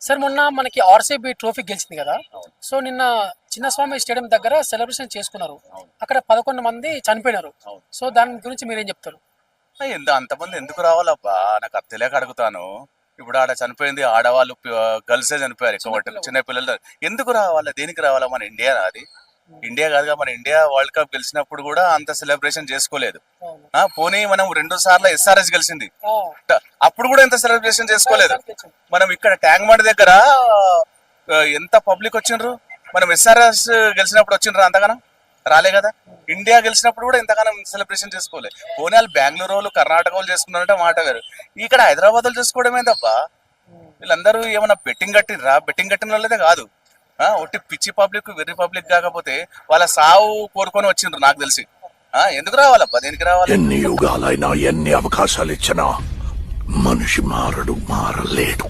Sir మొన్న మనకి RCB trophy గెలిచింది కదా. సో నిన్న చిన్నస్వామి స్టేడియం దగ్గర సెలబ్రేషన్ చేసుకున్నారు. అక్కడ 11 మంది చనిపోయినారు. సో దాని గురించి మీరేం చెప్తారు? అంతమంది ఎందుకు రావాలబ్బా? నాకు అది తెలియక అడుగుతాను. ఇప్పుడు ఆడ చనిపోయింది ఆడవాళ్ళు, గర్ల్సే చనిపోయారు ఎక్కువ మటుకు. చిన్న పిల్లలు ఎందుకు రావాలా? దేనికి రావాలా? మన ఇండియా అది ఇండియా కాదుగా. మన ఇండియా వరల్డ్ కప్ గెలిచినప్పుడు కూడా అంత సెలబ్రేషన్ చేసుకోలేదు. పోనీ మనం 2 సార్లు SRH గెలిచింది, అప్పుడు కూడా ఎంత సెలబ్రేషన్ చేసుకోలేదు. మనం ఇక్కడ ట్యాంక్ బండ్ దగ్గర ఎంత పబ్లిక్ వచ్చిండ్రు. మనం SRH గెలిచినప్పుడు వచ్చిండ్రు అంతగానం రాలే కదా. ఇండియా గెలిచినప్పుడు కూడా ఎంతగానం సెలబ్రేషన్ చేసుకోలేదు. పోనీ వాళ్ళు బెంగళూరు వాళ్ళు, కర్ణాటక వాళ్ళు చేసుకున్నారంటే మాట వేరు. ఇక్కడ హైదరాబాద్ వాళ్ళు చేసుకోవడమే తప్ప వీళ్ళందరూ ఏమన్నా బెట్టింగ్ కట్టినరా? బెట్టింగ్ కట్టిన వాళ్ళదే కాదు. ఒట్టి పిచ్చి పబ్లిక్, వెర్రి పబ్లిక్ కాకపోతే వాళ్ళ సావు కోరుకొని వచ్చిండ్రు నాకు తెలిసి. ఎందుకు రావాలబ్బా? దేనికి రావాలి? ఎన్ని యుగాలైనా ఎన్ని అవకాశాలు ఇచ్చినా మనిషి మారలేడు.